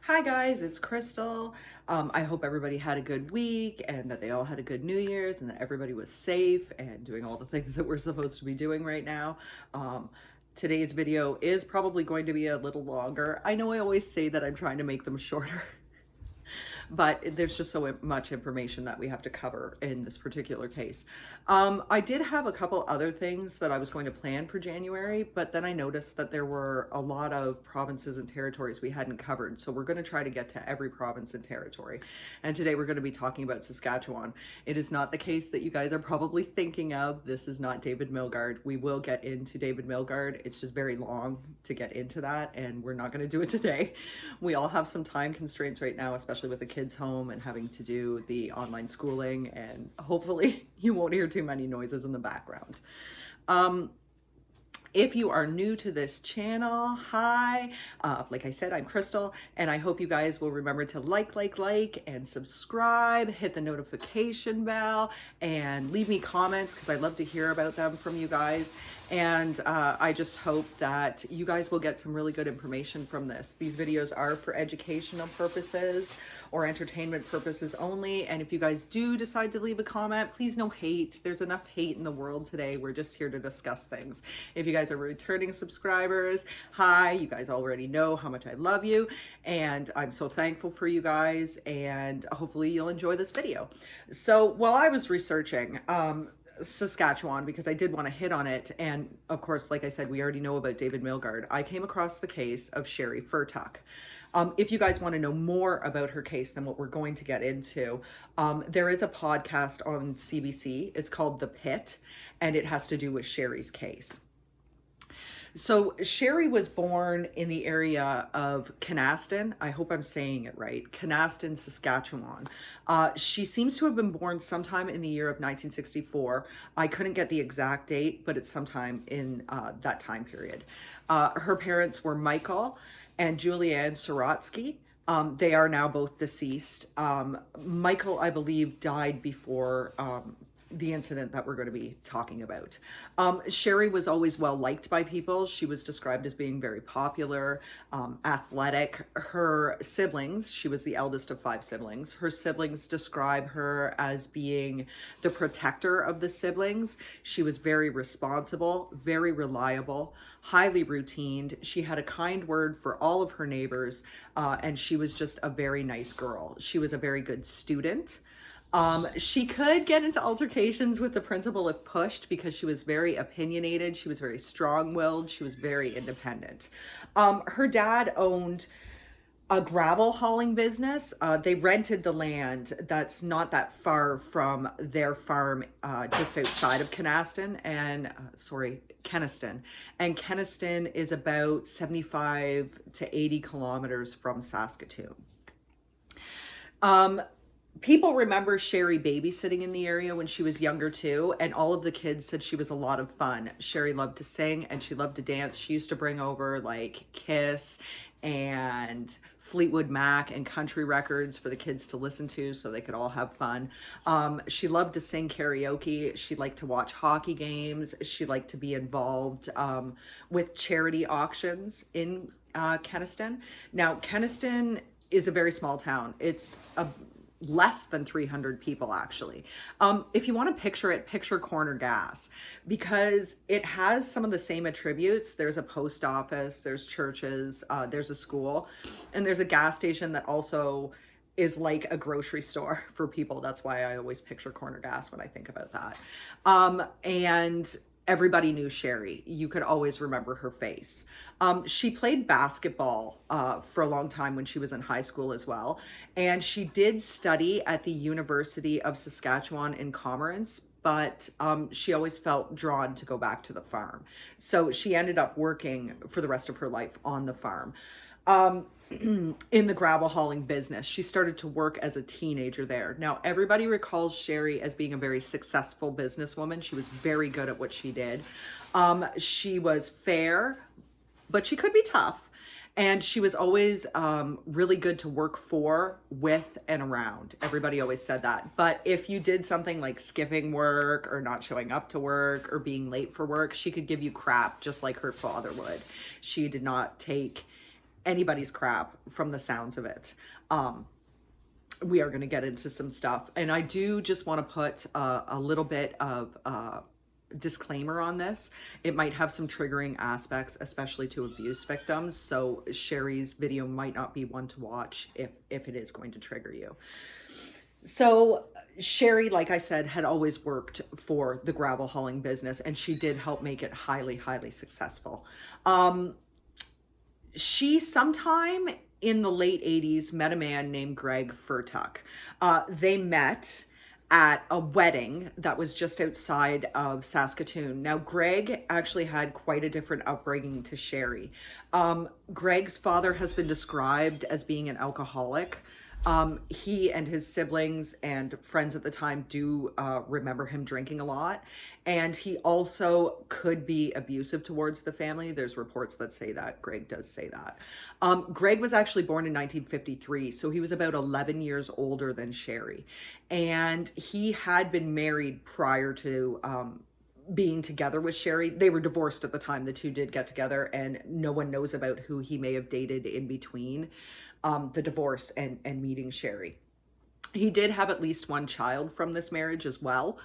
Hi guys, it's Crystal. I hope everybody had a good week and that they all had a good New Year's and that everybody was safe and doing all the things that we're supposed to be doing right now. Today's video is probably going to be a little longer. I know I always say that I'm trying to make them shorter, but there's just so much information that we have to cover in this particular case. I did have a couple other things that I was going to plan for January, but then I noticed that there were a lot of provinces and territories we hadn't covered. So we're going to try to get to every province and territory. And today we're going to be talking about Saskatchewan. It is not the case that you guys are probably thinking of. This is not David Milgaard. We will get into David Milgaard. It's just very long to get into that, and we're not going to do it today. We all have some time constraints right now, especially with the kids home and having to do the online schooling, and hopefully you won't hear too many noises in the background. If you are new to this channel, hi, like I said, I'm Crystal, and I hope you guys will remember to like, and subscribe, hit the notification bell, and leave me comments because I'd love to hear about them from you guys. And I just hope that you guys will get some really good information from this. These videos are for educational purposes or entertainment purposes only. And if you guys do decide to leave a comment, please no hate. There's enough hate in the world today. We're just here to discuss things. If you guys are returning subscribers, hi, you guys already know how much I love you. And I'm so thankful for you guys. And hopefully you'll enjoy this video. So while I was researching, Saskatchewan, because I did want to hit on it, and of course, like I said, we already know about David Milgaard. I came across the case of Sheree Fertuck. If you guys want to know more about her case than what we're going to get into, there is a podcast on CBC. It's called The Pit, and it has to do with Sheree's case. So Sheree was born in the area of Canaston. I hope I'm saying it right. Canaston, Saskatchewan. She seems to have been born sometime in the year of 1964. I couldn't get the exact date, but it's sometime in that time period. Her parents were Michael and Julianne Sorotsky. They are now both deceased. Michael, I believe, died before the incident that we're going to be talking about. Sheree was always well liked by people. She was described as being very popular, athletic. Her siblings, she was the eldest of 5 siblings. Her siblings describe her as being the protector of the siblings. She was very responsible, very reliable, highly routined. She had a kind word for all of her neighbors, and she was just a very nice girl. She was a very good student. She could get into altercations with the principal if pushed because she was very opinionated. She was very strong-willed. She was very independent. Her dad owned a gravel hauling business. They rented the land that's not that far from their farm, just outside of Canaston and, Kenaston. And Kenaston is about 75 to 80 kilometers from Saskatoon. People remember Sheree babysitting in the area when she was younger too, and all of the kids said she was a lot of fun. Sheree loved to sing and she loved to dance. She used to bring over like Kiss and Fleetwood Mac and country records for the kids to listen to so they could all have fun. She loved to sing karaoke. She liked to watch hockey games. She liked to be involved with charity auctions in Kenaston. Now, Kenaston is a very small town. It's less than 300 people actually. If you want to picture it, picture Corner Gas, because it has some of the same attributes. There's a post office, there's churches, there's a school, and there's a gas station that also is like a grocery store for people. That's why I always picture Corner Gas when I think about that. And everybody knew Sheree. You could always remember her face. She played basketball for a long time when she was in high school as well. And she did study at the University of Saskatchewan in Commerce, but she always felt drawn to go back to the farm. So she ended up working for the rest of her life on the farm. In the gravel hauling business. She started to work as a teenager there. Now, everybody recalls Sheree as being a very successful businesswoman. She was very good at what she did. She was fair, but she could be tough. And she was always really good to work for, with, and around. Everybody always said that. But if you did something like skipping work or not showing up to work or being late for work, she could give you crap just like her father would. She did not take anybody's crap from the sounds of it. We are going to get into some stuff. And I do just want to put a little bit of disclaimer on this. It might have some triggering aspects, especially to abuse victims. So Sheree's video might not be one to watch if it is going to trigger you. So Sheree, like I said, had always worked for the gravel hauling business, and she did help make it highly, highly successful. She sometime in the late 80s met a man named Greg Fertuck. They met at a wedding that was just outside of Saskatoon. Now, Greg actually had quite a different upbringing to Sheree. Greg's father has been described as being an alcoholic. He and his siblings and friends at the time do remember him drinking a lot. And he also could be abusive towards the family. There's reports that say that. Greg does say that. Greg was actually born in 1953, so he was about 11 years older than Sheree. And he had been married prior to being together with Sheree. They were divorced at the time the two did get together, and no one knows about who he may have dated in between the divorce and meeting Sheree. He did have at least one child from this marriage as well.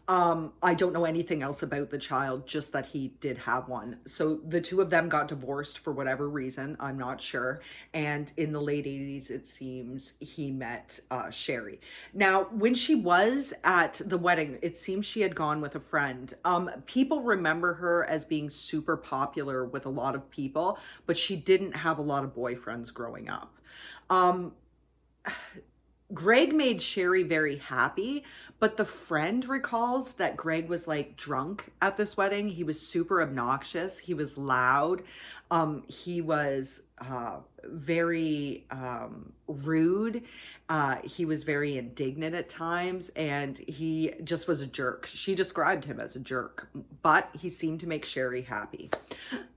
I don't know anything else about the child, just that he did have one. So the two of them got divorced for whatever reason, I'm not sure. And in the late 80s, it seems he met Sheree. Now, when she was at the wedding, it seems she had gone with a friend. People remember her as being super popular with a lot of people, but she didn't have a lot of boyfriends growing up. Greg made Sheree very happy, but the friend recalls that Greg was like drunk at this wedding. He was super obnoxious. He was loud. He was very rude. He was very indignant at times, and he just was a jerk. She described him as a jerk, but he seemed to make Sheree happy.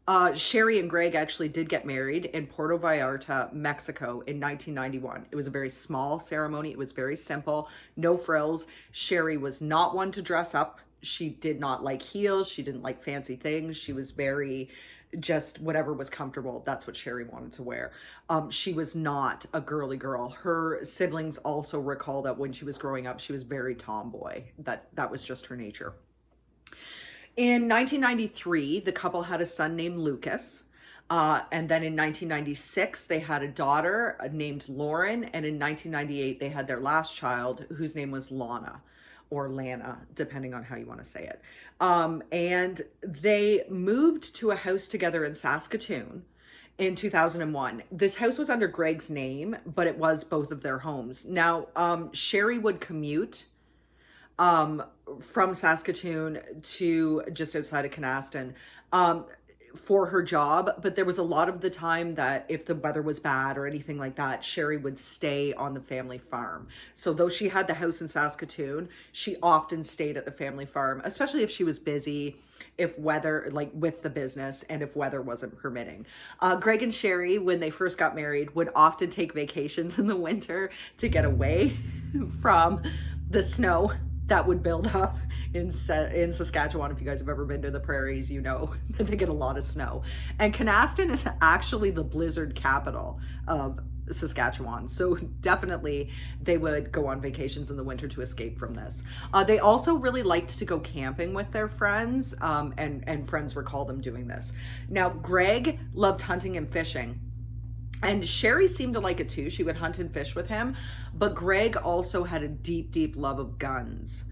Sheree and Greg actually did get married in Puerto Vallarta, Mexico in 1991. It was a very small ceremony. It was very simple, no frills. Sheree was not one to dress up. She did not like heels. She didn't like fancy things. She was very just whatever was comfortable. That's what Sheree wanted to wear. She was not a girly girl. Her siblings also recall that when she was growing up, she was very tomboy. That was just her nature. In 1993, the couple had a son named Lucas. And then in 1996, they had a daughter named Lauren. And in 1998, they had their last child, whose name was Lana, or Lana, depending on how you want to say it. And they moved to a house together in Saskatoon in 2001. This house was under Greg's name, but it was both of their homes. Now, Sheree would commute from Saskatoon to just outside of Canaston for her job, but there was a lot of the time that if the weather was bad or anything like that, Sheree would stay on the family farm. So though she had the house in Saskatoon, she often stayed at the family farm, especially if she was busy, if weather, like with the business, and if weather wasn't permitting. Greg and Sheree, when they first got married, would often take vacations in the winter to get away from the snow that would build up in Saskatchewan. If you guys have ever been to the prairies, you know that they get a lot of snow. And Canaston is actually the blizzard capital of Saskatchewan. So definitely they would go on vacations in the winter to escape from this. They also really liked to go camping with their friends, and friends recall them doing this. Now, Greg loved hunting and fishing. And Sheree seemed to like it too. She would hunt and fish with him. But Greg also had a deep, deep love of guns,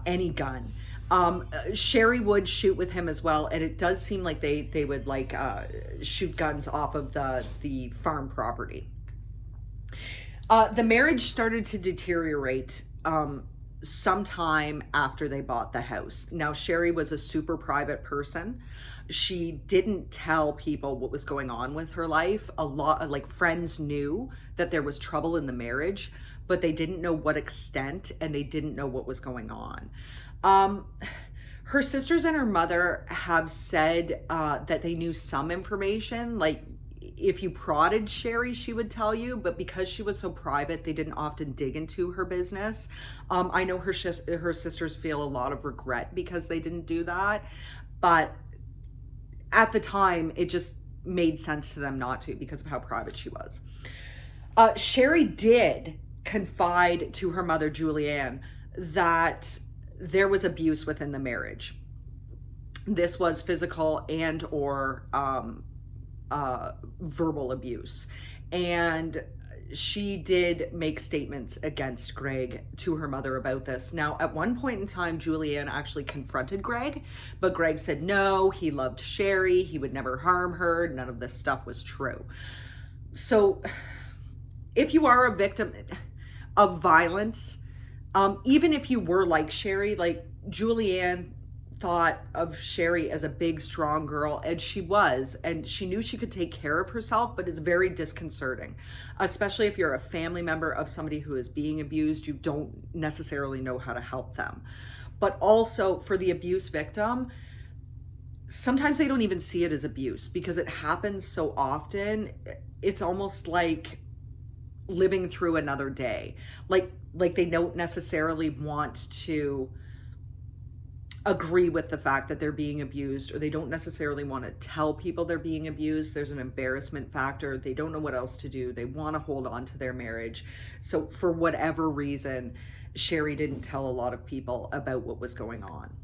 any gun. Sheree would shoot with him as well. And it does seem like they would like shoot guns off of the farm property. The marriage started to deteriorate sometime after they bought the house. Now, Sheree was a super private person. She didn't tell people what was going on with her life. A lot, like friends knew that there was trouble in the marriage, but they didn't know what extent, and they didn't know what was going on. Her sisters and her mother have said that they knew some information, like if you prodded Sheree, she would tell you, but because she was so private, they didn't often dig into her business. I know her sisters feel a lot of regret because they didn't do that, but at the time, it just made sense to them not to because of how private she was. Sheree did confide to her mother, Julianne, that there was abuse within the marriage. This was physical and or verbal abuse. And she did make statements against Greg to her mother about this. Now, at one point in time, Julianne actually confronted Greg, but Greg said no, he loved Sheree, he would never harm her, none of this stuff was true. So if you are a victim of violence, even if you were like Sheree, like Julianne thought of Sheree as a big, strong girl, and she was, and she knew she could take care of herself, but it's very disconcerting, especially if you're a family member of somebody who is being abused. You don't necessarily know how to help them. But also for the abuse victim, sometimes they don't even see it as abuse because it happens so often. It's almost like living through another day. Like they don't necessarily want to agree with the fact that they're being abused, or they don't necessarily want to tell people they're being abused. There's an embarrassment factor. They don't know what else to do. They want to hold on to their marriage. So for whatever reason, Sheree didn't tell a lot of people about what was going on.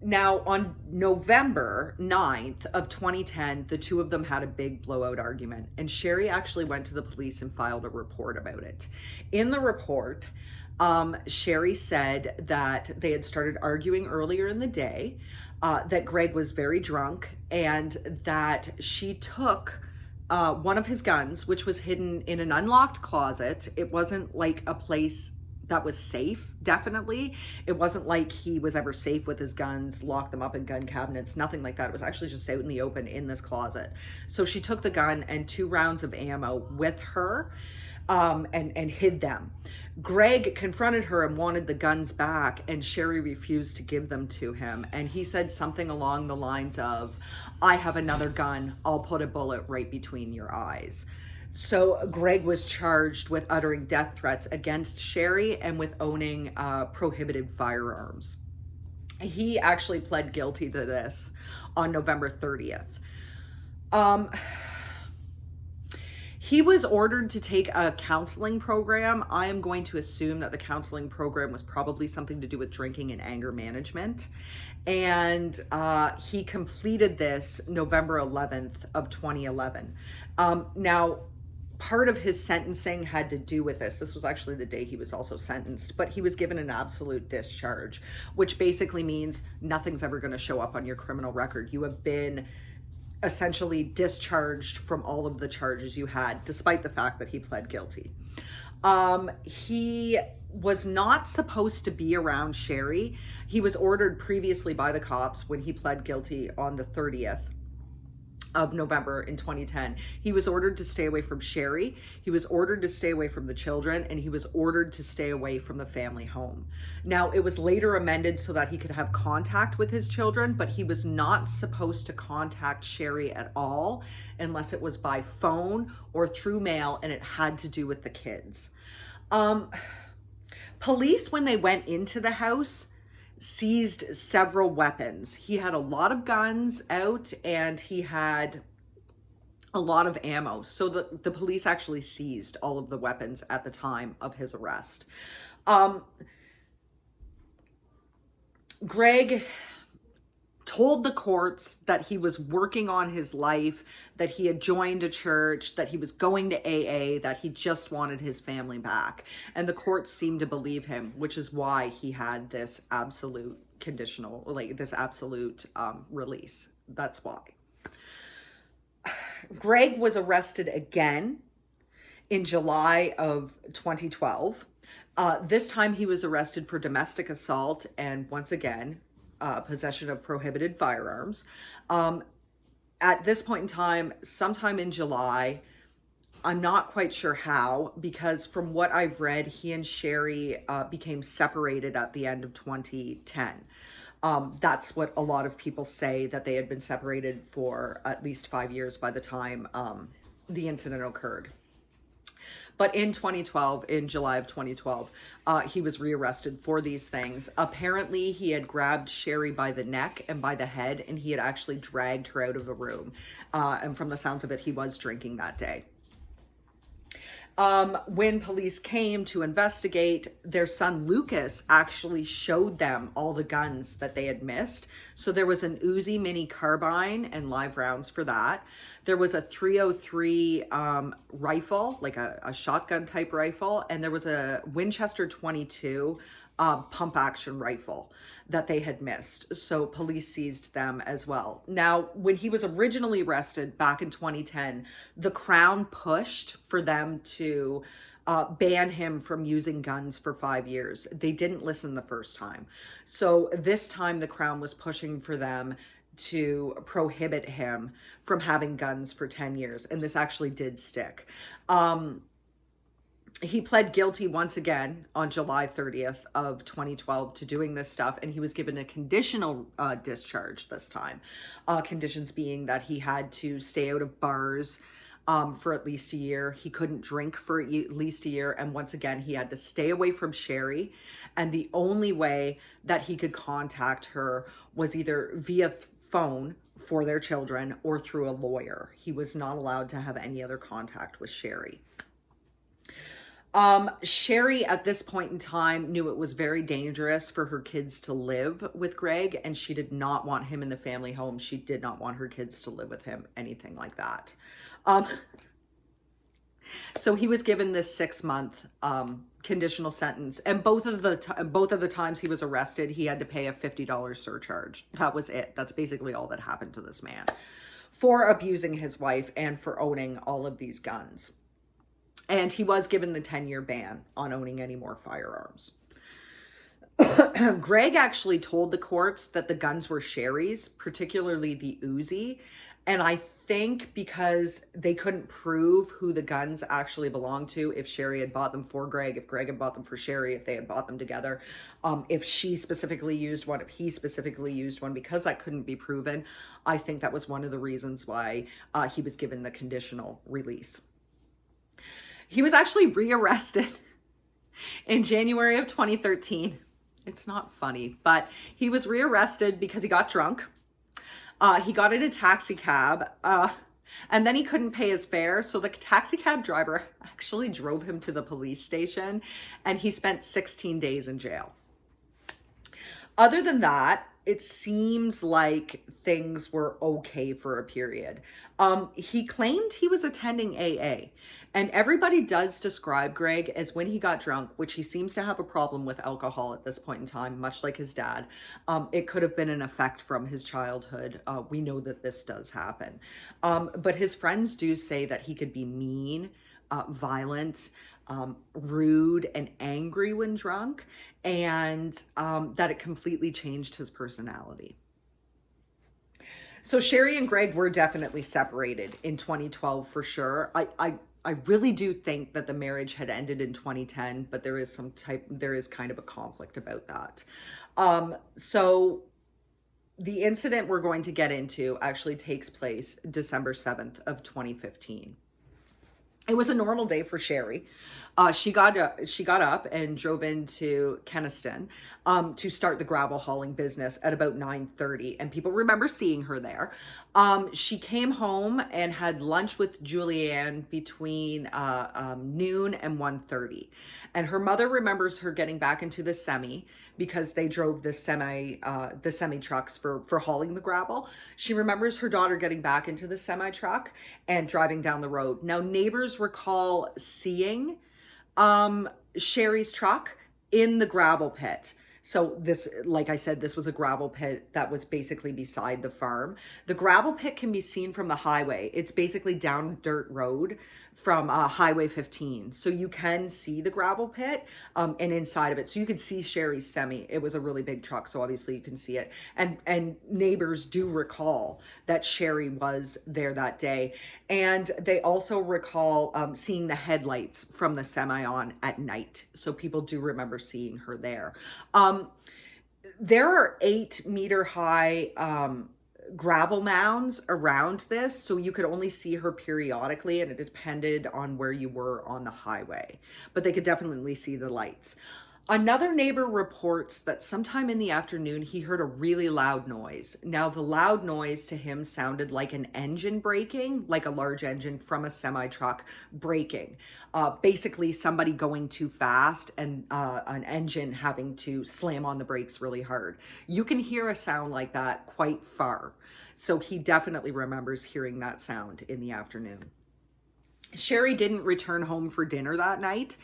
Now on November 9th of 2010, the two of them had a big blowout argument, and Sheree actually went to the police and filed a report about it. In the report, Sheree said that they had started arguing earlier in the day, that Greg was very drunk, and that she took one of his guns, which was hidden in an unlocked closet. It wasn't like a place that was safe, definitely. It wasn't like he was ever safe with his guns, locked them up in gun cabinets, nothing like that. It was actually just out in the open in this closet. So she took the gun and 2 rounds of ammo with her, and hid them. Greg confronted her and wanted the guns back, and Sheree refused to give them to him. And he said something along the lines of, "I have another gun, I'll put a bullet right between your eyes." So Greg was charged with uttering death threats against Sheree and with owning prohibited firearms. He actually pled guilty to this on November 30th. He was ordered to take a counseling program. I am going to assume that the counseling program was probably something to do with drinking and anger management. And he completed this November 11th of 2011. Now, part of his sentencing had to do with this. This was actually the day he was also sentenced, but he was given an absolute discharge, which basically means nothing's ever going to show up on your criminal record. You have been essentially discharged from all of the charges you had, despite the fact that he pled guilty. He was not supposed to be around Sheree. He was ordered previously by the cops when he pled guilty on the 30th of November in 2010. He was ordered to stay away from Sheree. He was ordered to stay away from the children, and he was ordered to stay away from the family home. Now, it was later amended so that he could have contact with his children, but he was not supposed to contact Sheree at all unless it was by phone or through mail, and it had to do with the kids. Police, when they went into the house, seized several weapons. He had a lot of guns out, and he had a lot of ammo. So the police actually seized all of the weapons at the time of his arrest. Greg told the courts that he was working on his life, that he had joined a church, that he was going to AA, that he just wanted his family back. And the courts seemed to believe him, which is why he had this absolute conditional, like this absolute release. That's why. Greg was arrested again in July of 2012. This time he was arrested for domestic assault and, once again, possession of prohibited firearms. At this point in time, sometime in July, I'm not quite sure how, because from what I've read, he and Sheree became separated at the end of 2010. That's what a lot of people say, that they had been separated for at least 5 years by the time the incident occurred. But in 2012, in July of 2012, he was rearrested for these things. Apparently, he had grabbed Sheree by the neck and by the head, and he had actually dragged her out of the room. And from the sounds of it, he was drinking that day. When police came to investigate, their son Lucas actually showed them all the guns that they had missed. So there was an Uzi mini carbine and live rounds for that. There was a 303 rifle, like a shotgun type rifle, and there was a Winchester 22 pump action rifle that they had missed. So police seized them as well. Now, when he was originally arrested back in 2010, the Crown pushed for them to ban him from using guns for 5 years. They didn't listen the first time. So this time the Crown was pushing for them to prohibit him from having guns for 10 years. And this actually did stick. He pled guilty once again on July 30th of 2012 to doing this stuff, and he was given a conditional discharge this time. Conditions being that he had to stay out of bars for at least a year. He couldn't drink for at least a year, and once again, he had to stay away from Sheree, and the only way that he could contact her was either via phone for their children or through a lawyer. He was not allowed to have any other contact with Sheree. Sheree at this point in time knew it was very dangerous for her kids to live with Greg, and she did not want him in the family home. She did not want her kids to live with him, anything like that. So he was given this 6-month conditional sentence, and both of the times he was arrested, he had to pay a $50 surcharge. That was it. That's basically all that happened to this man for abusing his wife and for owning all of these guns. And he was given the 10-year ban on owning any more firearms. Greg actually told the courts that the guns were Sheree's, particularly the Uzi. And I think because they couldn't prove who the guns actually belonged to, if Sheree had bought them for Greg, if Greg had bought them for Sheree, if they had bought them together, if she specifically used one, if he specifically used one, because that couldn't be proven, I think that was one of the reasons why he was given the conditional release. He was actually rearrested in January of 2013. It's not funny, but he was rearrested because he got drunk. He got in a taxi cab, and then he couldn't pay his fare. So the taxi cab driver actually drove him to the police station, and he spent 16 days in jail. Other than that, it seems like things were okay for a period. He claimed he was attending AA, and everybody does describe Greg as when he got drunk, which he seems to have a problem with alcohol at this point in time, much like his dad. It could have been an effect from his childhood. We know that this does happen. But his friends do say that he could be mean, violent, rude and angry when drunk, and that it completely changed his personality. So Sheree and Greg were definitely separated in 2012 for sure. I really do think that the marriage had ended in 2010, but there is kind of a conflict about that. So the incident we're going to get into actually takes place December 7th of 2015. It was a normal day for Sheree. She got up and drove into Keniston to start the gravel hauling business at about 9:30, and people remember seeing her there. She came home and had lunch with Julianne between noon and 1:30, and her mother remembers her getting back into the semi because they drove the semi trucks for hauling the gravel. She remembers her daughter getting back into the semi truck and driving down the road. Now, neighbors recall seeing Sheree's truck in the gravel pit. So this, like I said, this was a gravel pit that was basically beside the farm. The gravel pit can be seen from the highway. It's basically down a dirt road from Highway 15. So you can see the gravel pit and inside of it. So you could see Sheree's semi. It was a really big truck, so obviously you can see it. And neighbors do recall that Sheree was there that day. And they also recall seeing the headlights from the semi on at night. So people do remember seeing her there. There are 8-meter high gravel mounds around this, so you could only see her periodically, and it depended on where you were on the highway, but they could definitely see the lights. Another neighbor reports that sometime in the afternoon he heard a really loud noise. Now, the loud noise to him sounded like an engine braking, like a large engine from a semi truck braking. Basically, somebody going too fast and an engine having to slam on the brakes really hard. You can hear a sound like that quite far. So he definitely remembers hearing that sound in the afternoon. Sheree didn't return home for dinner that night,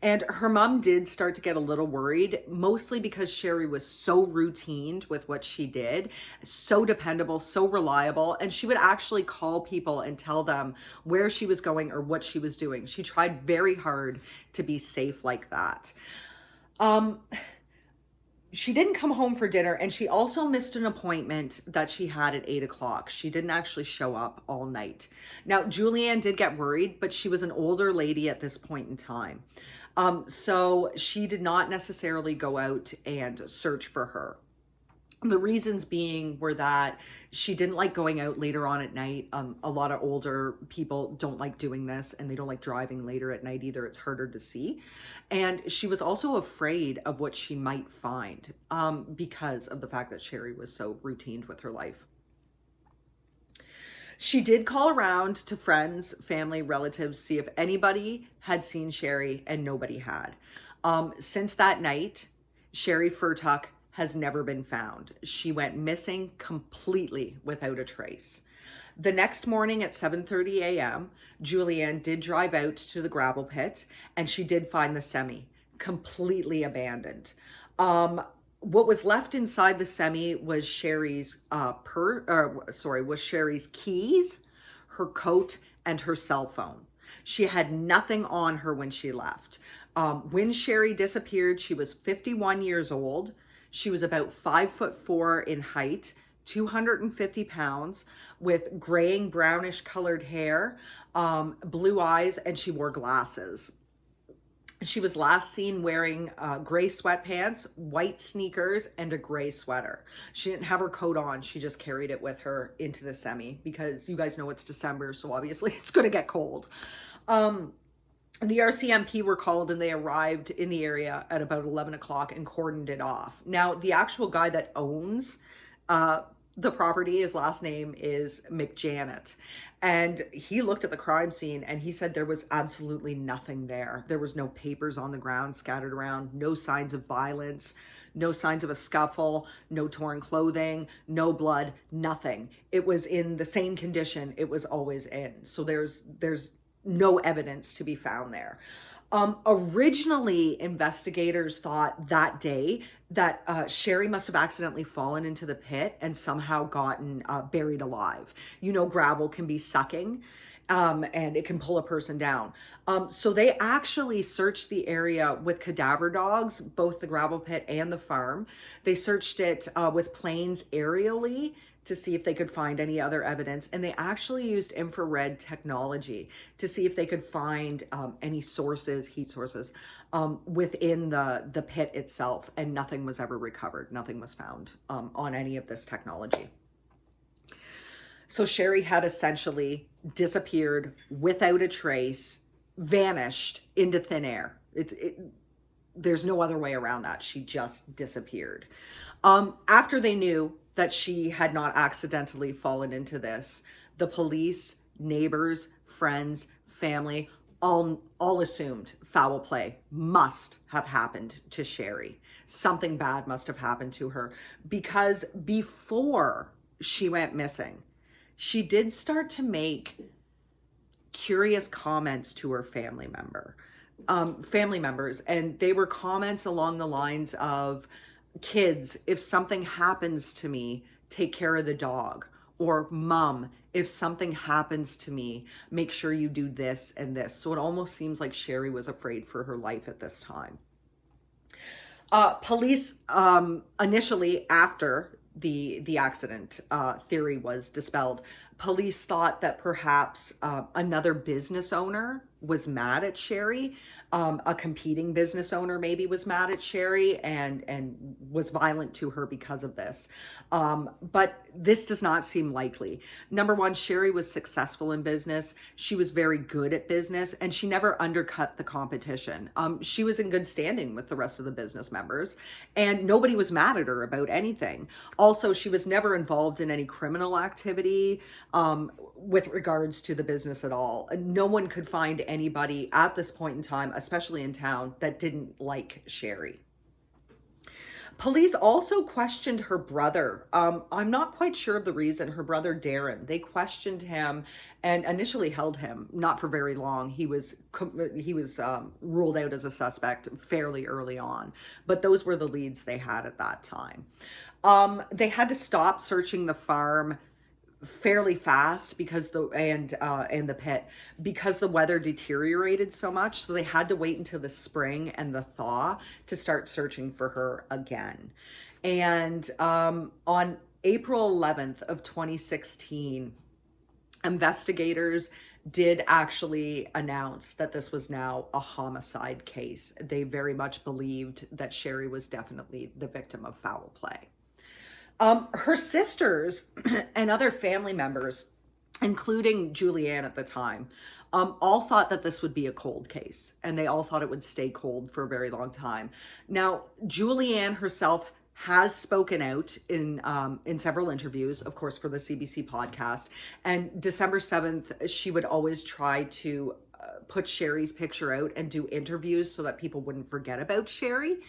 and her mom did start to get a little worried, mostly because Sheree was so routined with what she did, so dependable, so reliable, and she would actually call people and tell them where she was going or what she was doing. She tried very hard to be safe like that. She didn't come home for dinner, and she also missed an appointment that she had at 8 o'clock. She didn't actually show up all night. Now, Julianne did get worried, but she was an older lady at this point in time. So she did not necessarily go out and search for her. The reasons being were that she didn't like going out later on at night. A lot of older people don't like doing this, and they don't like driving later at night either. It's harder to see. And she was also afraid of what she might find because of the fact that Sheree was so routined with her life. She did call around to friends, family, relatives, see if anybody had seen Sheree, and nobody had. Since that night, Sheree Fertuck has never been found. She went missing completely without a trace. The next morning at 7:30 a.m., Julianne did drive out to the gravel pit, and she did find the semi completely abandoned. What was left inside the semi was Sheree's Sheree's keys, her coat, and her cell phone. She had nothing on her when she left. When Sheree disappeared, she was 51 years old. She was about 5'4" in height, 250 pounds, with graying brownish colored hair, blue eyes, and she wore glasses. She was last seen wearing gray sweatpants, white sneakers, and a gray sweater. She didn't have her coat on. She just carried it with her into the semi because you guys know it's December, so obviously it's going to get cold. The RCMP were called, and they arrived in the area at about 11 o'clock and cordoned it off. Now, the actual guy that owns the property, his last name is McJanet, and he looked at the crime scene and he said there was absolutely nothing there. There was no papers on the ground scattered around, no signs of violence, no signs of a scuffle, no torn clothing, no blood, nothing. It was in the same condition it was always in. So there's no evidence to be found there. Originally, investigators thought that day that Sheree must have accidentally fallen into the pit and somehow gotten buried alive. You know, gravel can be sucking and it can pull a person down. So they actually searched the area with cadaver dogs, both the gravel pit and the farm. They searched it with planes aerially to see if they could find any other evidence. And they actually used infrared technology to see if they could find any sources, heat sources, within the pit itself. And nothing was ever recovered. Nothing was found on any of this technology. So Sheree had essentially disappeared without a trace, vanished into thin air. There's no other way around that. She just disappeared. After they knew that she had not accidentally fallen into this, the police, neighbors, friends, family, all assumed foul play must have happened to Sheree. Something bad must have happened to her, because before she went missing, she did start to make curious comments to her family members, and they were comments along the lines of, "Kids, if something happens to me, take care of the dog," or "Mom, if something happens to me, make sure you do this and this." So it almost seems like Sheree was afraid for her life at this time. Police initially, after the accident theory was dispelled, police thought that perhaps another business owner was mad at Sheree. A competing business owner maybe was mad at Sheree and was violent to her because of this. But this does not seem likely. Number one, Sheree was successful in business. She was very good at business, and she never undercut the competition. She was in good standing with the rest of the business members, and nobody was mad at her about anything. Also, she was never involved in any criminal activity with regards to the business at all. No one could find anybody at this point in time, especially in town, that didn't like Sheree. Police also questioned her brother. I'm not quite sure of the reason. Her brother Darren. They questioned him and initially held him, not for very long. He was ruled out as a suspect fairly early on, but those were the leads they had at that time. They had to stop searching the farm fairly fast because the pit, because the weather deteriorated so much, so they had to wait until the spring and the thaw to start searching for her again. And on April 11th of 2016, investigators did actually announce that this was now a homicide case. They very much believed that Sheree was definitely the victim of foul play. Her sisters and other family members, including Julianne at the time, all thought that this would be a cold case, and they all thought it would stay cold for a very long time. Now, Julianne herself has spoken out in several interviews, of course, for the CBC podcast. And December 7th, she would always try to put Sheree's picture out and do interviews so that people wouldn't forget about Sheree.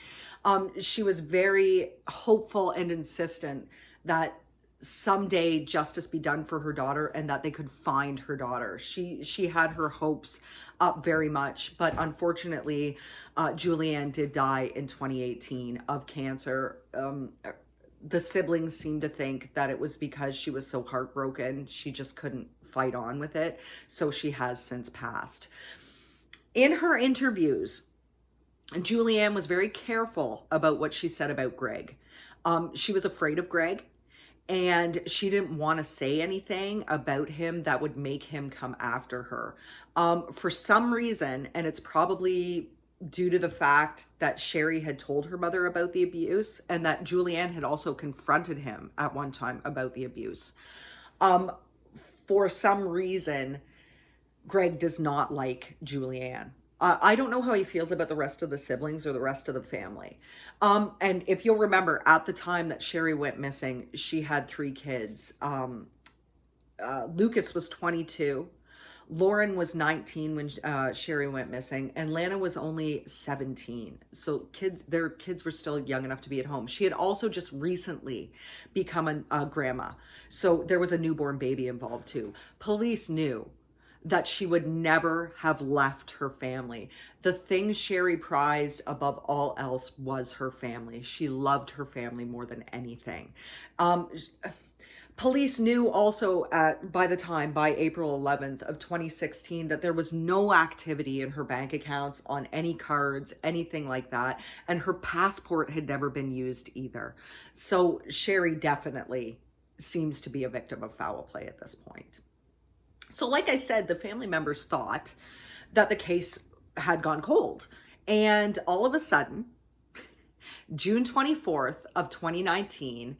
She was very hopeful and insistent that someday justice be done for her daughter and that they could find her daughter. She had her hopes up very much, but unfortunately, Julianne did die in 2018 of cancer. The siblings seem to think that it was because she was so heartbroken, she just couldn't fight on with it. So she has since passed. In her interviews, Julianne was very careful about what she said about Greg. She was afraid of Greg, and she didn't want to say anything about him that would make him come after her. For some reason, and it's probably due to the fact that Sheree had told her mother about the abuse and that Julianne had also confronted him at one time about the abuse. For some reason, Greg does not like Julianne. I don't know how he feels about the rest of the siblings or the rest of the family. And if you'll remember, at the time that Sheree went missing, she had 3 kids. Lucas was 22. Lauren was 19 when Sheree went missing, and Lana was only 17. So their kids were still young enough to be at home. She had also just recently become a grandma. So there was a newborn baby involved too. Police knew that she would never have left her family. The thing Sheree prized above all else was her family. She loved her family more than anything. Police knew also by April 11th of 2016 that there was no activity in her bank accounts, on any cards, anything like that. And her passport had never been used either. So Sheree definitely seems to be a victim of foul play at this point. So like I said, the family members thought that the case had gone cold. And all of a sudden, June 24th of 2019,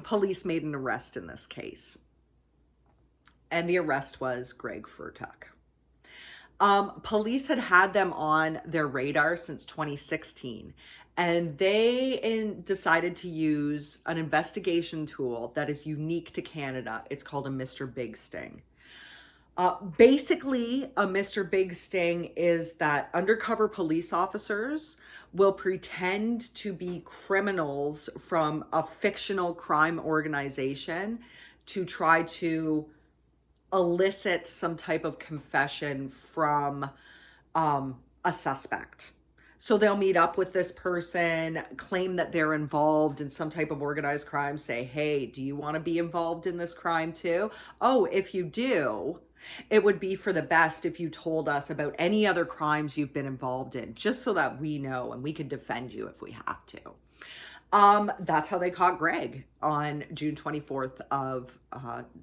police made an arrest in this case. And the arrest was Greg Fertuck. Police had them on their radar since 2016. And they decided to use an investigation tool that is unique to Canada. It's called a Mr. Big Sting. Basically, a Mr. Big Sting is that undercover police officers will pretend to be criminals from a fictional crime organization to try to elicit some type of confession from a suspect. So they'll meet up with this person, claim that they're involved in some type of organized crime, say, hey, do you want to be involved in this crime too? Oh, if you do, it would be for the best if you told us about any other crimes you've been involved in, just so that we know and we can defend you if we have to. That's how they caught Greg on June 24th of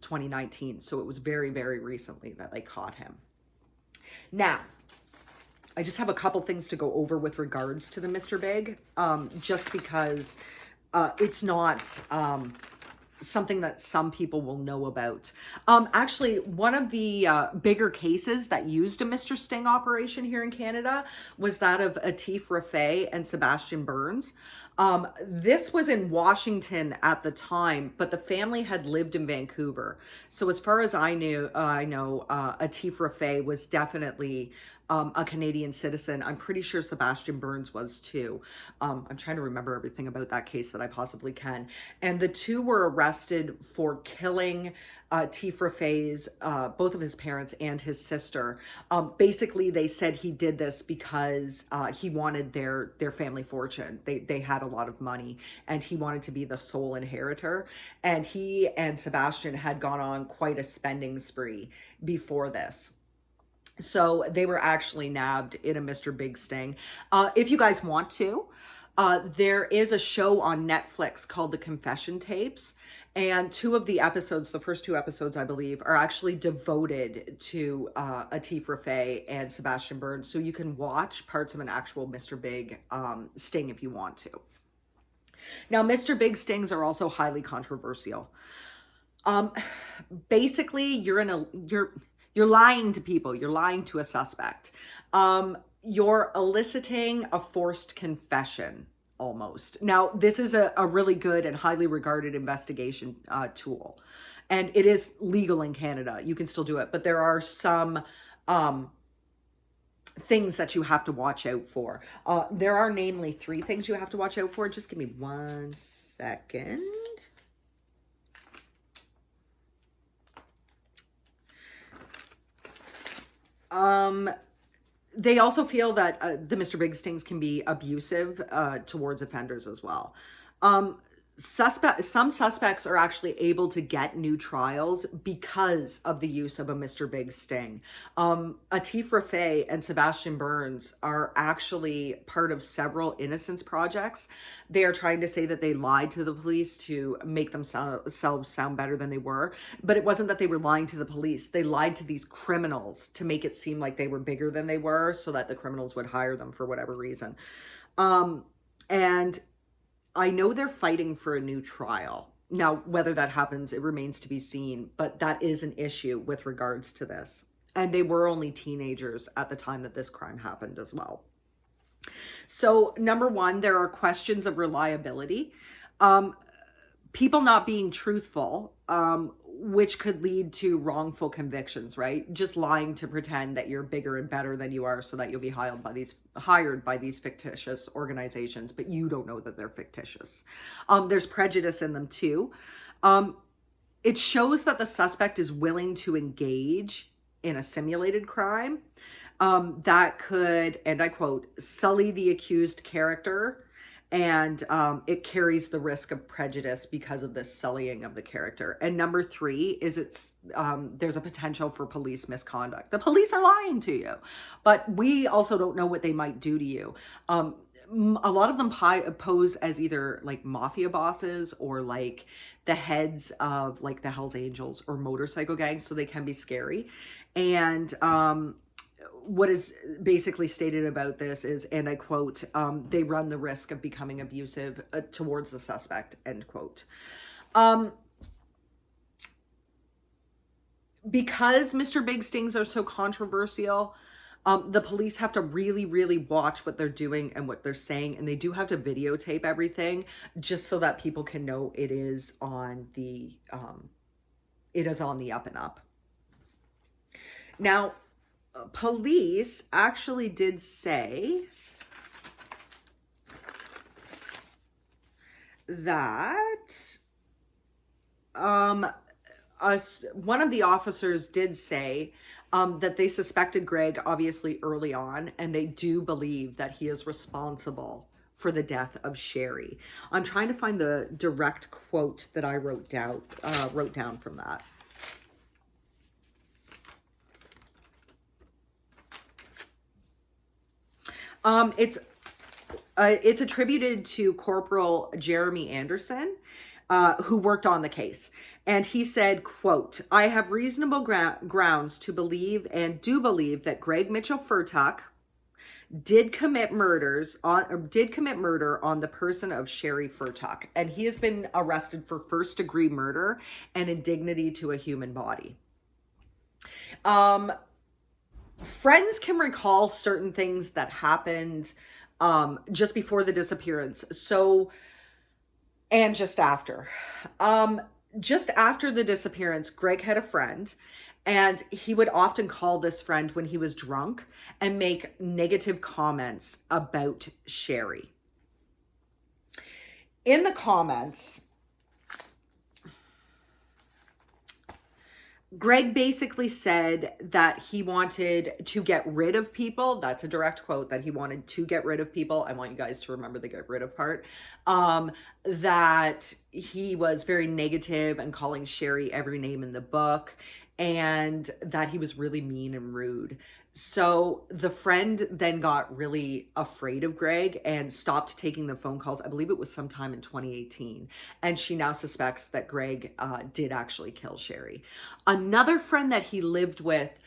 2019. So it was very, very recently that they caught him. Now, I just have a couple things to go over with regards to the Mr. Big, just because it's not something that some people will know about. Actually, one of the bigger cases that used a Mr. Sting operation here in Canada was that of Atif Rafay and Sebastian Burns. This was in Washington at the time, but the family had lived in Vancouver. So as far as I know Atif Rafay was definitely a Canadian citizen. I'm pretty sure Sebastian Burns was too. I'm trying to remember everything about that case that I possibly can. And the two were arrested for killing Atif Rafay's, both of his parents and his sister. Basically, they said he did this because he wanted their family fortune. They had a lot of money and he wanted to be the sole inheritor. And he and Sebastian had gone on quite a spending spree before this. So they were actually nabbed in a Mr. Big Sting. If you guys want to, there is a show on Netflix called The Confession Tapes. And two of the episodes, the first two episodes, I believe, are actually devoted to Atif Rafay and Sebastian Burns. So you can watch parts of an actual Mr. Big sting if you want to. Now, Mr. Big stings are also highly controversial. Basically, you're lying to people. You're lying to a suspect. You're eliciting a forced confession almost. Now, this is a really good and highly regarded investigation tool. And it is legal in Canada. You can still do it. But there are some things that you have to watch out for. There are namely 3 things you have to watch out for. Just give me 1 second. They also feel that the Mr. Big stings can be abusive towards offenders as well. Some suspects are actually able to get new trials because of the use of a Mr. Big sting. Atif Rafay and Sebastian Burns are actually part of several innocence projects. They are trying to say that they lied to the police to make themselves sound better than they were. But it wasn't that they were lying to the police. They lied to these criminals to make it seem like they were bigger than they were so that the criminals would hire them for whatever reason. And I know they're fighting for a new trial. Now, whether that happens, it remains to be seen, but that is an issue with regards to this. And they were only teenagers at the time that this crime happened as well. So, number 1, there are questions of reliability. People not being truthful, which could lead to wrongful convictions, right? Just lying to pretend that you're bigger and better than you are so that you'll be hired by these fictitious organizations, but you don't know that they're fictitious. There's prejudice in them too. It shows that the suspect is willing to engage in a simulated crime that could, and I quote, sully the accused character. And it carries the risk of prejudice because of this sullying of the character. And number 3 is there's a potential for police misconduct. The police are lying to you, but we also don't know what they might do to you. A lot of them pose as either like mafia bosses or like the heads of like the Hells Angels or motorcycle gangs, so they can be scary. And what is basically stated about this is, and I quote, they run the risk of becoming abusive towards the suspect, end quote. Because Mr. Big stings are so controversial, the police have to really, really watch what they're doing and what they're saying. And they do have to videotape everything just so that people can know it is on the up and up. Now, police actually did say that one of the officers did say that they suspected Greg obviously early on, and they do believe that he is responsible for the death of Sheree. I'm trying to find the direct quote that I wrote down from that. It's attributed to Corporal Jeremy Anderson. who worked on the case. And he said, quote, I have reasonable grounds to believe and do believe that Greg Mitchell Fertuck did commit murder on the person of Sheree Fertuck. And he has been arrested for first-degree murder and indignity to a human body. Friends can recall certain things that happened just before the disappearance. And just after. Just after the disappearance, Greg had a friend, and he would often call this friend when he was drunk and make negative comments about Sheree. In the comments, Greg basically said that he wanted to get rid of people. That's a direct quote, that he wanted to get rid of people. I want you guys to remember the get rid of part. That he was very negative and calling Sheree every name in the book, and that he was really mean and rude. So the friend then got really afraid of Greg and stopped taking the phone calls. I believe it was sometime in 2018. And she now suspects that Greg did actually kill Sheree. Another friend that he lived with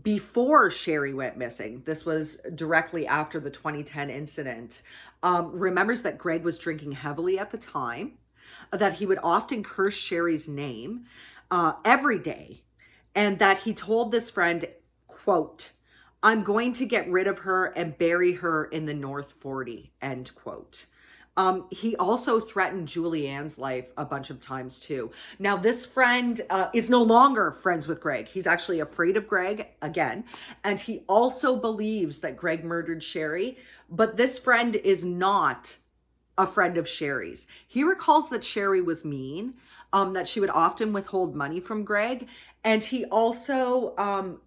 before Sheree went missing, this was directly after the 2010 incident, remembers that Greg was drinking heavily at the time, that he would often curse Sheree's name every day, and that he told this friend, quote, I'm going to get rid of her and bury her in the North 40, end quote. He also threatened Julianne's life a bunch of times too. Now, this friend is no longer friends with Greg. He's actually afraid of Greg again. And he also believes that Greg murdered Sheree, but this friend is not a friend of Sheree's. He recalls that Sheree was mean, that she would often withhold money from Greg. And he also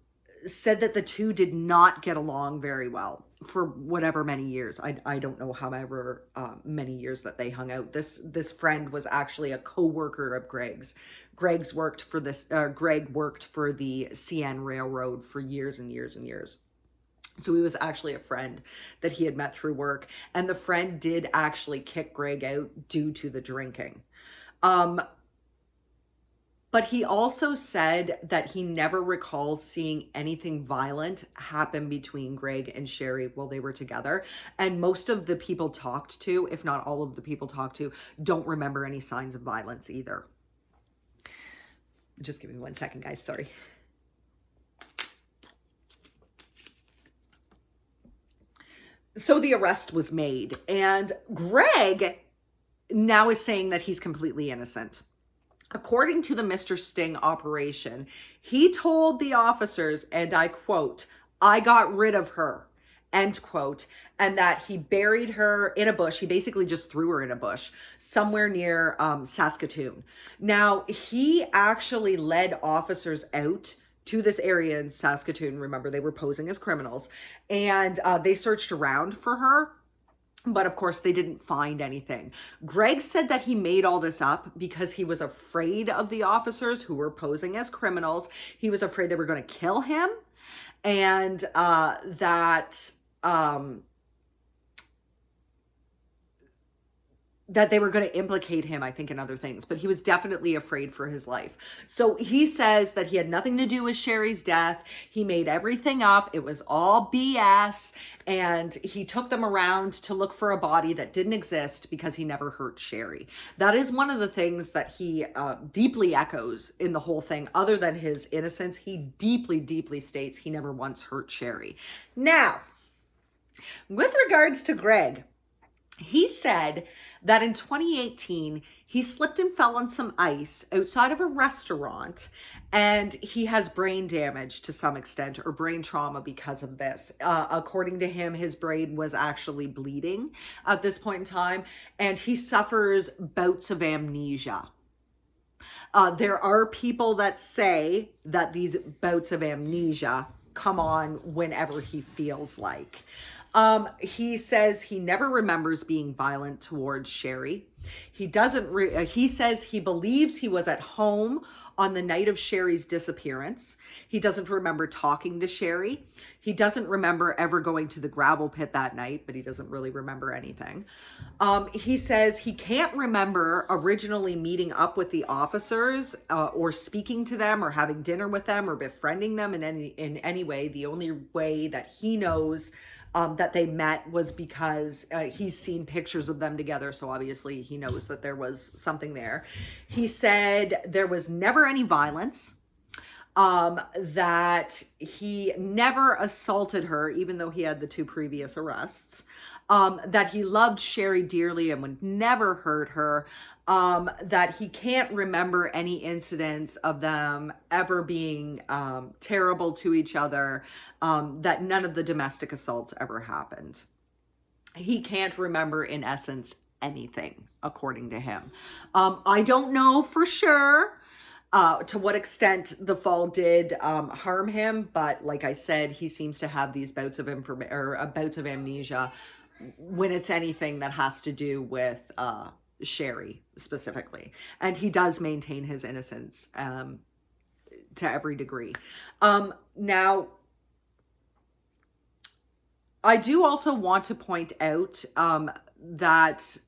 said that the two did not get along very well for whatever many years. I don't know however many years that they hung out. This friend was actually a co-worker of Greg's. Greg worked for the CN Railroad for years and years and years. So he was actually a friend that he had met through work. And the friend did actually kick Greg out due to the drinking. But he also said that he never recalls seeing anything violent happen between Greg and Sheree while they were together. And most of the people talked to, if not all of the people talked to, don't remember any signs of violence either. Just give me 1 second, guys. Sorry. So the arrest was made, and Greg now is saying that he's completely innocent. According to the Mr. Sting operation, he told the officers, and I quote, I got rid of her, end quote, and that he buried her in a bush. He basically just threw her in a bush somewhere near Saskatoon. Now, he actually led officers out to this area in Saskatoon. Remember, they were posing as criminals, and they searched around for her. But of course, they didn't find anything. Greg said that he made all this up because he was afraid of the officers who were posing as criminals. He was afraid they were going to kill him, and that they were going to implicate him, I think, in other things. But he was definitely afraid for his life. So he says that he had nothing to do with Sheree's death. He made everything up. It was all BS. And he took them around to look for a body that didn't exist because he never hurt Sheree. That is one of the things that he deeply echoes in the whole thing. Other than his innocence, he deeply, deeply states he never once hurt Sheree. Now, with regards to Greg, he said that in 2018, he slipped and fell on some ice outside of a restaurant, and he has brain damage to some extent, or brain trauma because of this. According to him, his brain was actually bleeding at this point in time, and he suffers bouts of amnesia. There are people that say that these bouts of amnesia come on whenever he feels like. He says he never remembers being violent towards Sheree. He says he believes he was at home on the night of Sherry's disappearance. He doesn't remember talking to Sheree. He doesn't remember ever going to the gravel pit that night, but he doesn't really remember anything. He says he can't remember originally meeting up with the officers or speaking to them or having dinner with them or befriending them in any way. The only way that he knows that they met was because he's seen pictures of them together. So obviously he knows that there was something there. He said there was never any violence, that he never assaulted her, even though he had the 2 previous arrests, that he loved Sheree dearly and would never hurt her, that he can't remember any incidents of them ever being terrible to each other, that none of the domestic assaults ever happened. He can't remember, in essence, anything, according to him. I don't know for sure to what extent the fall did harm him, but like I said, he seems to have these bouts of bouts of amnesia when it's anything that has to do with Sheree specifically, and he does maintain his innocence to every degree. Now, I do also want to point out that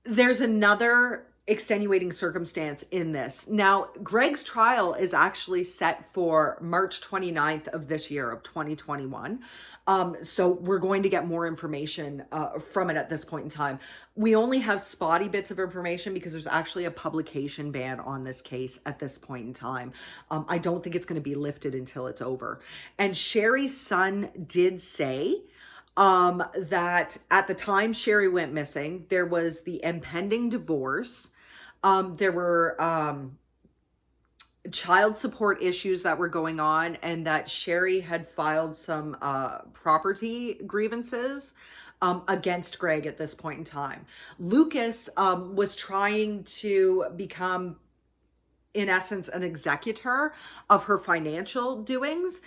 there's another extenuating circumstance in this. Now, Greg's trial is actually set for March 29th of this year, of 2021. So we're going to get more information from it at this point in time. We only have spotty bits of information because there's actually a publication ban on this case at this point in time. I don't think it's going to be lifted until it's over. And Sheree's son did say that at the time Sheree went missing, there was the impending divorce. There were child support issues that were going on, and that Sheree had filed some property grievances against Greg at this point in time. Lucas was trying to become, in essence, an executor of her financial doings,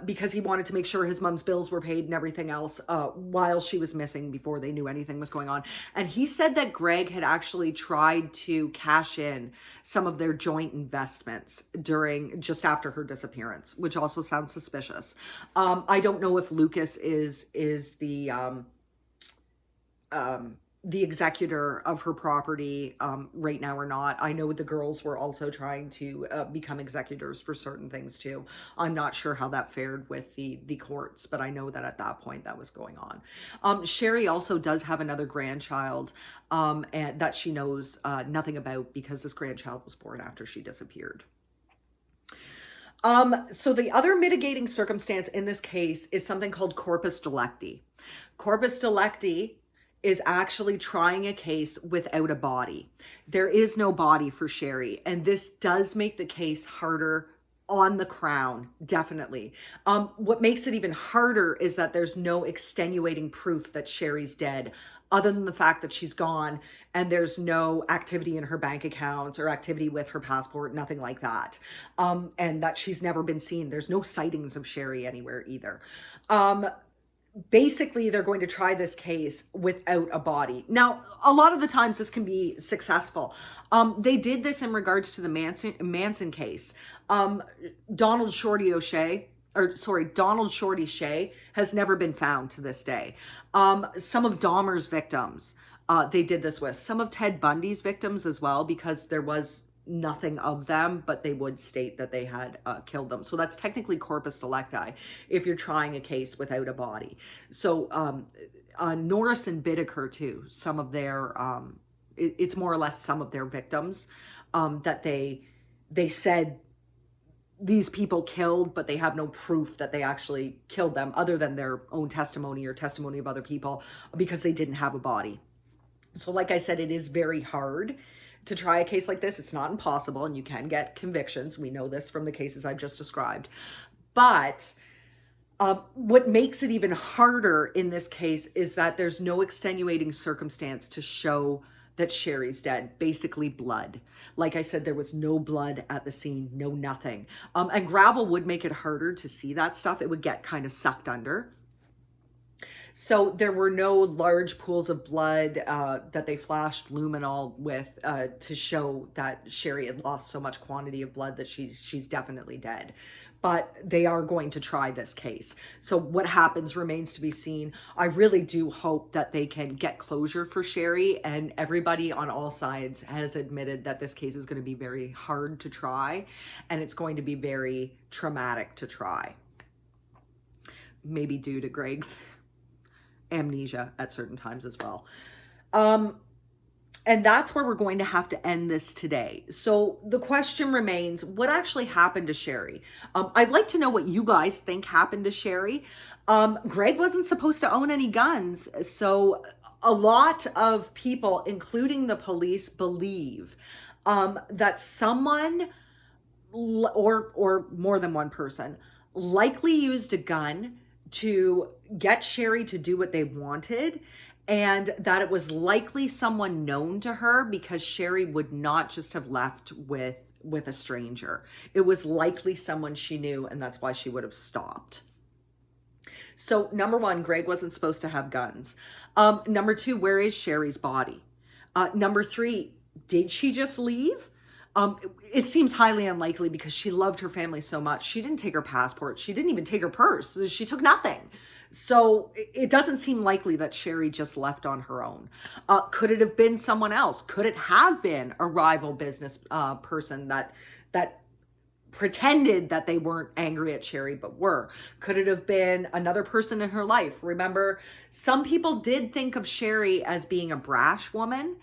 because he wanted to make sure his mom's bills were paid and everything else while she was missing, before they knew anything was going on. And he said that Greg had actually tried to cash in some of their joint investments just after her disappearance, which also sounds suspicious. I don't know if Lucas is the executor of her property right now or not. I know the girls were also trying to become executors for certain things too. I'm not sure how that fared with the courts, but I know that at that point that was going on. Sheree also does have another grandchild and that she knows nothing about, because this grandchild was born after she disappeared. So the other mitigating circumstance in this case is something called corpus delicti. Corpus delicti is actually trying a case without a body. There is no body for Sheree, and this does make the case harder on the Crown, definitely. What makes it even harder is that there's no extenuating proof that Sheree's dead, other than the fact that she's gone and there's no activity in her bank accounts or activity with her passport, nothing like that. And that she's never been seen. There's no sightings of Sheree anywhere either. Basically, they're going to try this case without a body. Now, a lot of the times this can be successful. They did this in regards to the Manson case. Donald Shorty Shea has never been found to this day. Some of Dahmer's victims, they did this with. Some of Ted Bundy's victims as well, because there was nothing of them, but they would state that they had killed them. So that's technically corpus delicti if you're trying a case without a body. So Norris and Bittaker too, some of their, it's more or less some of their victims that they said these people killed, but they have no proof that they actually killed them other than their own testimony or testimony of other people, because they didn't have a body. So like I said, it is very hard to try a case like this. It's not impossible, and you can get convictions. We know this from the cases I've just described. But what makes it even harder in this case is that there's no extenuating circumstance to show that Sheree's dead. Basically blood. Like I said, there was no blood at the scene, no nothing. And gravel would make it harder to see that stuff. It would get kind of sucked under. So there were no large pools of blood that they flashed luminol with to show that Sheree had lost so much quantity of blood that she's definitely dead. But they are going to try this case. So what happens remains to be seen. I really do hope that they can get closure for Sheree, and everybody on all sides has admitted that this case is going to be very hard to try, and it's going to be very traumatic to try. Maybe due to Greg's amnesia at certain times as well. And that's where we're going to have to end this today. So the question remains, what actually happened to Sheree? I'd like to know what you guys think happened to Sheree. Greg wasn't supposed to own any guns. So a lot of people, including the police, believe that someone or more than one person likely used a gun to get Sheree to do what they wanted, and that it was likely someone known to her, because Sheree would not just have left with a stranger. It was likely someone she knew, and that's why she would have stopped. So number one, Greg wasn't supposed to have guns. Number two, where is Sheree's body? Number three, did she just leave? It seems highly unlikely, because she loved her family so much. She didn't take her passport. She didn't even take her purse. She took nothing. So it doesn't seem likely that Sheree just left on her own. Could it have been someone else? Could it have been a rival business person that pretended that they weren't angry at Sheree but were? Could it have been another person in her life? Remember, some people did think of Sheree as being a brash woman.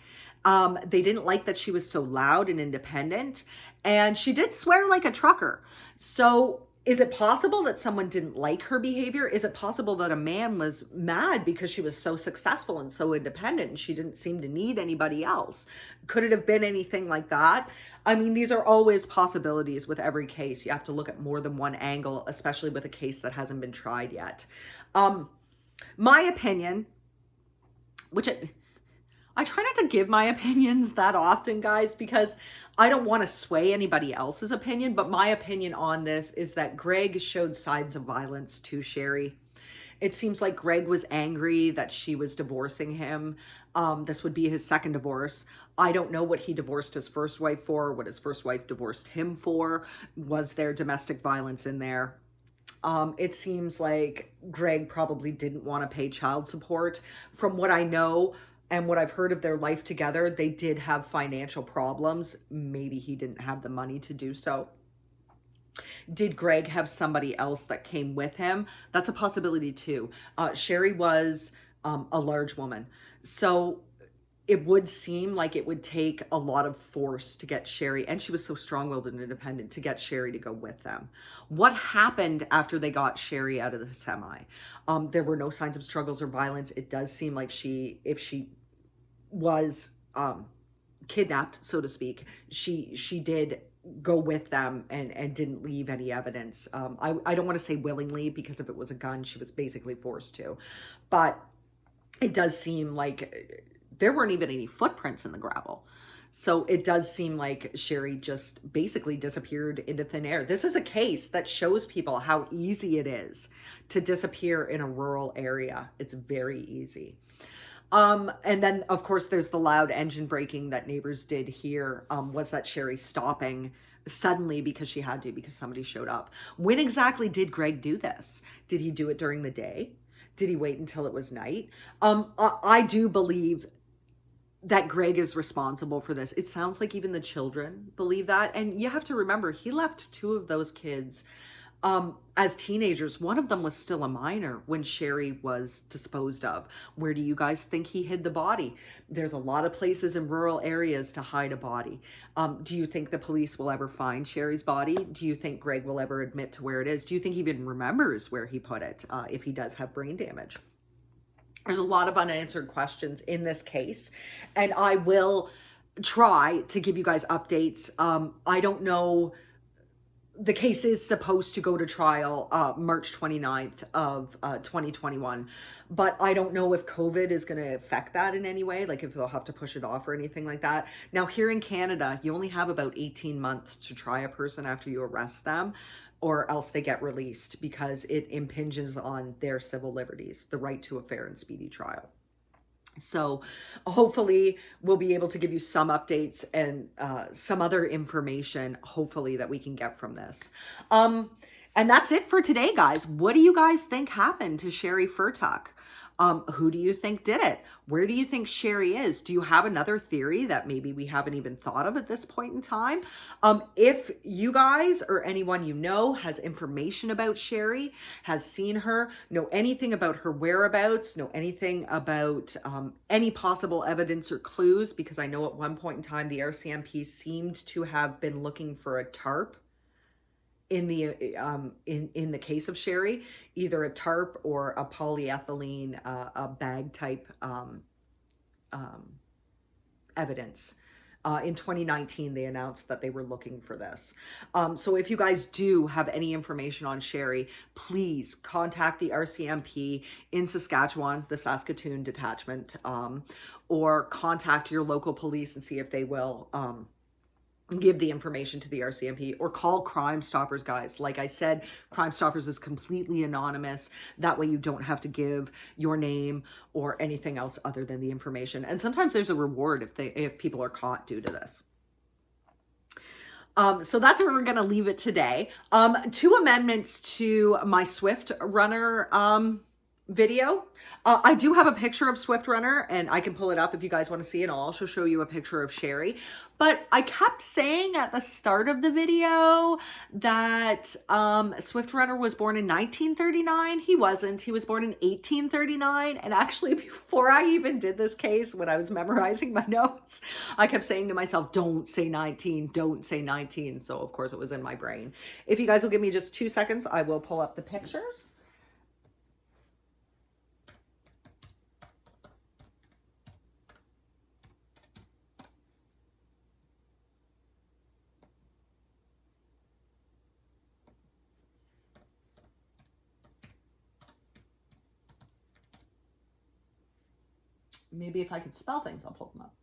They didn't like that she was so loud and independent, and she did swear like a trucker. So is it possible that someone didn't like her behavior? Is it possible that a man was mad because she was so successful and so independent and she didn't seem to need anybody else? Could it have been anything like that? I mean, these are always possibilities with every case. You have to look at more than one angle, especially with a case that hasn't been tried yet. My opinion, which I try not to give my opinions that often, guys, because I don't want to sway anybody else's opinion. But my opinion on this is that Greg showed signs of violence to Sheree. It seems like Greg was angry that she was divorcing him. This would be his second divorce. I don't know what he divorced his first wife for, what his first wife divorced him for. Was there domestic violence in there? It seems like Greg probably didn't want to pay child support. From what I know, and what I've heard of their life together, they did have financial problems. Maybe he didn't have the money to do so. Did Greg have somebody else that came with him? That's a possibility too. Sheree was a large woman. So it would seem like it would take a lot of force to get Sheree, and she was so strong-willed and independent, to get Sheree to go with them. What happened after they got Sheree out of the semi? There were no signs of struggles or violence. It does seem like if she was kidnapped, so to speak, she did go with them and didn't leave any evidence. I don't want to say willingly, because if it was a gun, she was basically forced to. But it does seem like there weren't even any footprints in the gravel. So it does seem like Sheree just basically disappeared into thin air. This is a case that shows people how easy it is to disappear in a rural area. It's very easy. And then, of course, there's the loud engine braking that neighbors did hear. Was that Sheree stopping suddenly because she had to, because somebody showed up? When exactly did Greg do this? Did he do it during the day? Did he wait until it was night? I do believe that Greg is responsible for this. It sounds like even the children believe that. And you have to remember, he left two of those kids as teenagers. One of them was still a minor when Sheree was disposed of. Where do you guys think he hid the body? There's a lot of places in rural areas to hide a body. Do you think the police will ever find Sheree's body? Do you think Greg will ever admit to where it is? Do you think he even remembers where he put it, if he does have brain damage? There's a lot of unanswered questions in this case, and I will try to give you guys updates. I don't know. The case is supposed to go to trial March 29th of 2021, but I don't know if COVID is going to affect that in any way, like if they'll have to push it off or anything like that. Now, here in Canada, you only have about 18 months to try a person after you arrest them. or else they get released because it impinges on their civil liberties, the right to a fair and speedy trial. So hopefully we'll be able to give you some updates and some other information, hopefully, that we can get from this. And that's it for today, guys. What do you guys think happened to Sheree Fertuck? Who do you think did it? Where do you think Sheree is? Do you have another theory that maybe we haven't even thought of at this point in time? If you guys or anyone you know has information about Sheree, has seen her, know anything about her whereabouts, know anything about any possible evidence or clues, because I know at one point in time the RCMP seemed to have been looking for a tarp in the case of Sheree, either a tarp or a polyethylene a bag type evidence. In 2019, they announced that they were looking for this. So if you guys do have any information on Sheree, please contact the RCMP in Saskatchewan, the Saskatoon detachment, or contact your local police and see if they will give the information to the RCMP, or call Crime Stoppers, guys. Like I said, Crime Stoppers is completely anonymous. That way you don't have to give your name or anything else other than the information. And sometimes there's a reward if people are caught due to this. So that's where we're going to leave it today. 2 amendments to my Swift Runner video. I do have a picture of Swift Runner, and I can pull it up if you guys want to see it. I'll also show you a picture of Sheree. But I kept saying at the start of the video that Swift Runner was born in 1939. He wasn't. He was born in 1839. And actually, before I even did this case, when I was memorizing my notes, I kept saying to myself, don't say 19, don't say 19. So of course it was in my brain. If you guys will give me just 2 seconds, I will pull up the pictures. Maybe if I could spell things, I'll pull them up.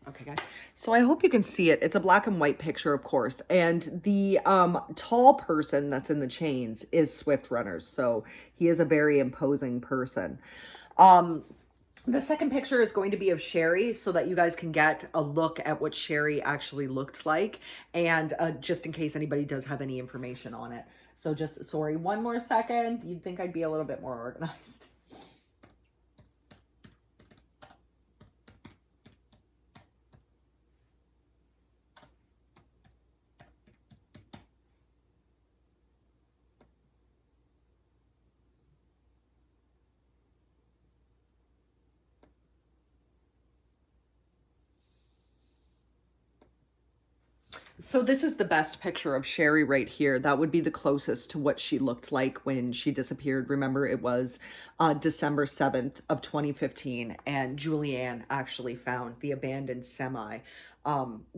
Okay, guys. So I hope you can see it. It's a black and white picture, of course. And the tall person that's in the chains is Swift Runners. So he is a very imposing person. The second picture is going to be of Sheree so that you guys can get a look at what Sheree actually looked like. And just in case anybody does have any information on it. So just, sorry, one more second. You'd think I'd be a little bit more organized. So this is the best picture of Sheree right here. That would be the closest to what she looked like when she disappeared. Remember, it was December 7th of 2015, and Julianne actually found the abandoned semi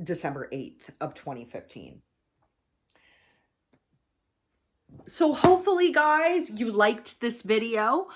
December 8th of 2015. So hopefully, guys, you liked this video.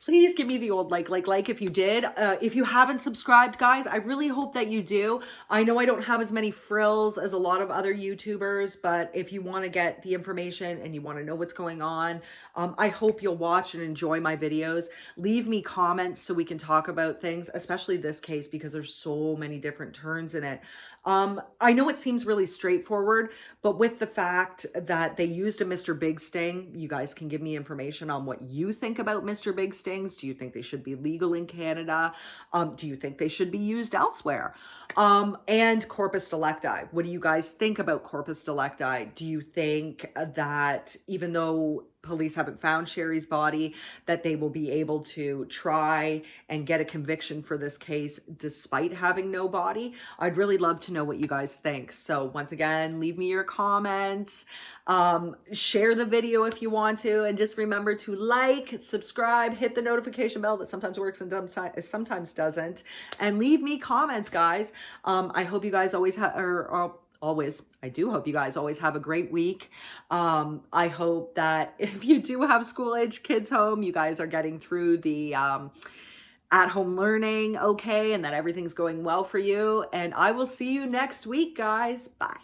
Please give me the old like if you did. If you haven't subscribed, guys, I really hope that you do. I know I don't have as many frills as a lot of other YouTubers, but if you want to get the information and you want to know what's going on, I hope you'll watch and enjoy my videos. Leave me comments so we can talk about things, especially this case, because there's so many different turns in it. I know it seems really straightforward, but with the fact that they used a Mr. Big Sting, you guys can give me information on what you think about Mr. Big Stings. Do you think they should be legal in Canada? Do you think they should be used elsewhere? And corpus delicti. What do you guys think about corpus delicti? Do you think that even though police haven't found Sheree's body, that they will be able to try and get a conviction for this case despite having no body? I'd really love to know what you guys think. So once again, leave me your comments, share the video if you want to, and just remember to like, subscribe, hit the notification bell that sometimes works and sometimes doesn't, and leave me comments, guys. I hope you guys always have, always, I do hope you guys always have a great week. I hope that if you do have school age kids home, you guys are getting through the at home learning okay, and that everything's going well for you. And I will see you next week, guys. Bye.